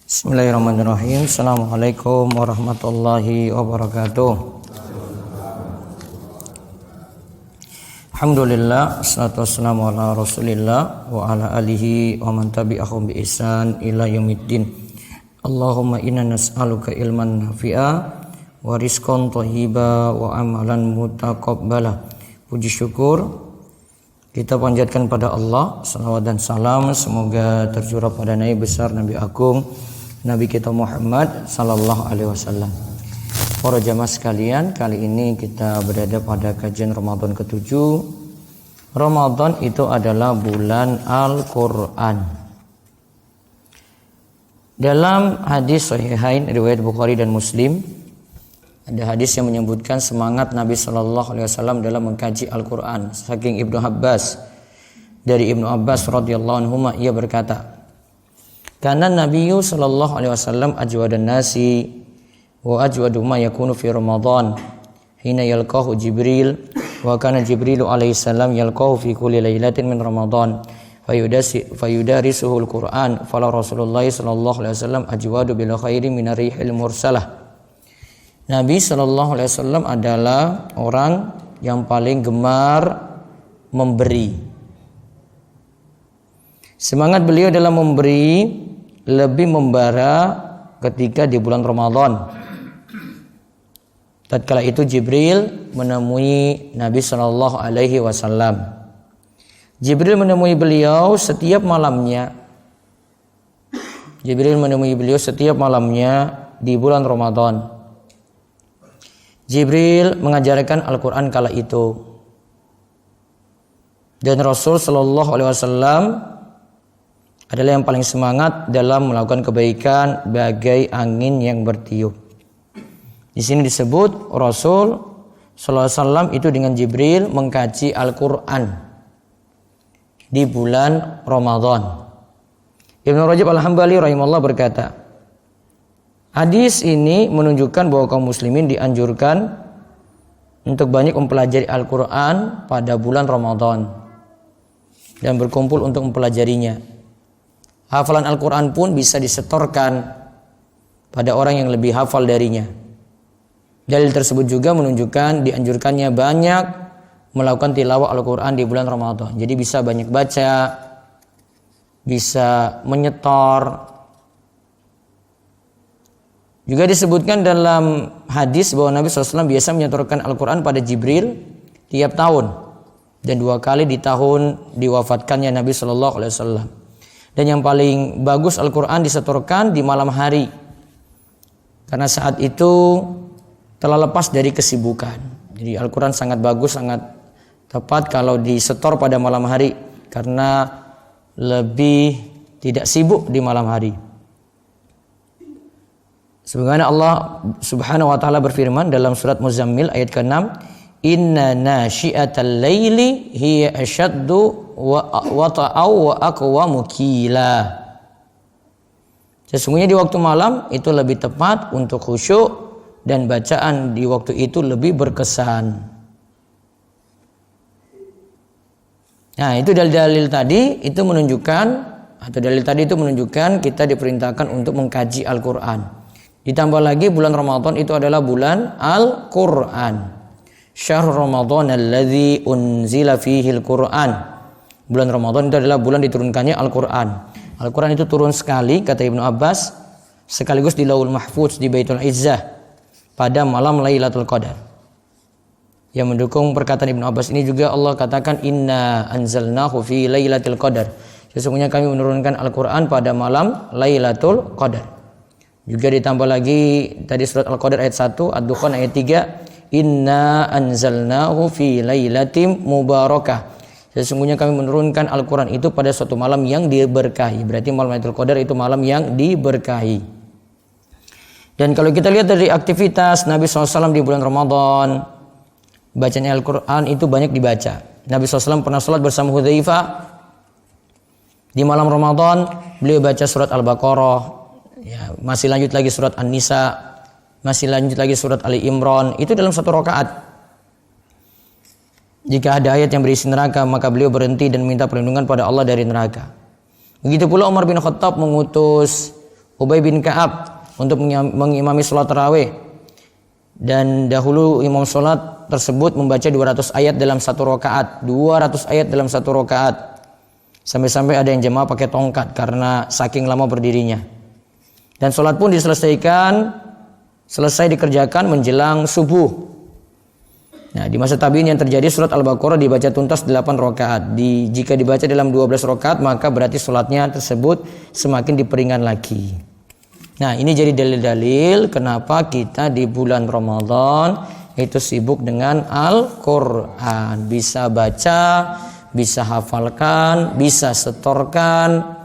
Bismillahirrahmanirrahim. Assalamualaikum warahmatullahi wabarakatuh. Alhamdulillah, wassalatu wassalamu ala rasulillah wa ala alihi wa man tabi'ahum bi ihsan ila yaumiddin. Allahumma inna nas'aluka ilman nafi'a wa rizqan thayyiba wa amalan mutaqabbala. Puji syukur kita panjatkan pada Allah, salawat dan salam semoga tercurah pada Nabi besar, Nabi agung, Nabi kita Muhammad sallallahu alaihi wasallam. Para jamaah sekalian, kali ini kita berada pada kajian Ramadan ke-7. Ramadan itu adalah bulan Al-Qur'an. Dalam hadis sahihain riwayat Bukhari dan Muslim, ada hadis yang menyebutkan semangat Nabi sallallahu alaihi wasallam dalam mengkaji Al-Qur'an. Saking Ibnu Abbas, dari Ibnu Abbas radhiyallahu anhu, ia berkata, "Kana Nabiyyu sallallahu alaihi wasallam ajwadan nasi wa ajwadu ma yakunu fi Ramadan hina yalqahu Jibril wa kana Jibrilu alaihi salam yalqahu fi kulli lailatin min Ramadan fayudarisuhu al-Qur'an fala Rasulullah sallallahu alaihi wasallam ajwadu bil khairi min rihil mursalah." Nabi sallallahu alaihi wasallam adalah orang yang paling gemar memberi. Semangat beliau dalam memberi lebih membara ketika di bulan Ramadan. Tatkala itu Jibril menemui Nabi sallallahu alaihi wasallam. Jibril menemui beliau setiap malamnya. Jibril menemui beliau setiap malamnya di bulan Ramadan. Jibril mengajarkan Al-Quran kala itu. Dan Rasul sallallahu alaihi wasallam adalah yang paling semangat dalam melakukan kebaikan bagai angin yang bertiup. Di sini disebut Rasul sallallahu alaihi wasallam itu dengan Jibril mengkaji Al-Quran di bulan Ramadan. Ibnu Rajab Al-Hambali rahimahullah berkata, hadis ini menunjukkan bahwa kaum muslimin dianjurkan untuk banyak mempelajari Al-Quran pada bulan Ramadan dan berkumpul untuk mempelajarinya. Hafalan Al-Quran pun bisa disetorkan pada orang yang lebih hafal darinya. Dalil tersebut juga menunjukkan dianjurkannya banyak melakukan tilawah Al-Quran di bulan Ramadan. Jadi bisa banyak baca, bisa menyetor. Juga disebutkan dalam hadis bahwa Nabi SAW biasa menyetorkan Al-Quran pada Jibril tiap tahun. Dan 2 kali di tahun diwafatkannya Nabi SAW. Dan yang paling bagus Al-Quran disetorkan di malam hari. Karena saat itu telah lepas dari kesibukan. Jadi Al-Quran sangat bagus, sangat tepat kalau disetor pada malam hari. Karena lebih tidak sibuk di malam hari. Sebagaimana Allah Subhanahu wa taala berfirman dalam surat Muzammil ayat ke-6, "Inna nasyi'atal laili hiya asyaddu wa ta'aw wa aqwamu qila." Sesungguhnya di waktu malam itu lebih tepat untuk khusyuk dan bacaan di waktu itu lebih berkesan. Nah, itu dalil-dalil tadi itu menunjukkan kita diperintahkan untuk mengkaji Al-Qur'an. Ditambah lagi bulan Ramadan itu adalah bulan Al-Quran. Syahrul Ramadan alladzi unzila fihi Al-Quran. Bulan Ramadan itu adalah bulan diturunkannya Al-Quran. Al-Quran itu turun sekali, kata Ibnu Abbas, sekaligus di Lauhul Mahfuz di Baitul Izzah pada malam Lailatul Qadar. Yang mendukung perkataan Ibnu Abbas ini juga Allah katakan, "Inna anzalnahu fi Lailatul Qadar." Sesungguhnya kami menurunkan Al-Quran pada malam Lailatul Qadar. Juga ditambah lagi tadi surat Al-Qadar ayat 1, Ad-Dukhan ayat 3, "Inna anzalnahu fi lailatim mubarakah." Sesungguhnya kami menurunkan Al-Quran itu pada suatu malam yang diberkahi. Berarti malam Lailatul Qadar itu malam yang diberkahi. Dan kalau kita lihat dari aktivitas Nabi SAW di bulan Ramadan, bacanya Al-Quran itu banyak dibaca. Nabi SAW pernah sholat bersama Hudzaifah di malam Ramadan. Beliau baca surat Al-Baqarah, ya, masih lanjut lagi surat An-Nisa, masih lanjut lagi surat Ali Imran, itu dalam satu rakaat. Jika ada ayat yang berisi neraka, maka beliau berhenti dan minta perlindungan pada Allah dari neraka. Begitu pula Umar bin Khattab mengutus Ubay bin Ka'ab untuk mengimami sholat tarawih. Dan dahulu imam sholat tersebut membaca 200 ayat dalam satu rakaat. 200 ayat dalam satu rakaat. Sampai-sampai ada yang jemaah pakai tongkat karena saking lama berdirinya. Dan sholat pun selesai dikerjakan menjelang subuh. Nah, di masa tabi'in yang terjadi surat Al-Baqarah dibaca tuntas 8 rakaat. Jika dibaca dalam 12 rakaat maka berarti sholatnya tersebut semakin diperingan lagi. Nah, ini jadi dalil-dalil kenapa kita di bulan Ramadan itu sibuk dengan Al-Quran. Bisa baca, bisa hafalkan, bisa setorkan,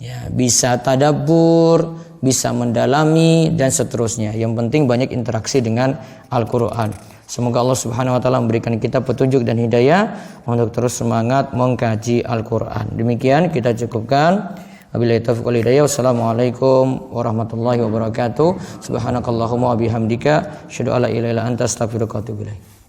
ya, bisa tadabbur, bisa mendalami dan seterusnya. Yang penting banyak interaksi dengan Al-Quran. Semoga Allah Subhanahu wa taala memberikan kita petunjuk dan hidayah untuk terus semangat mengkaji Al-Qur'an. Demikian kita cukupkan. Wabillahi taufiq wal hidayah. Wassalamualaikum warahmatullahi wabarakatuh. Subhanakallahumma wa bihamdika asyhadu an la ilaha illa anta astaghfiruka wa atubu ilaik.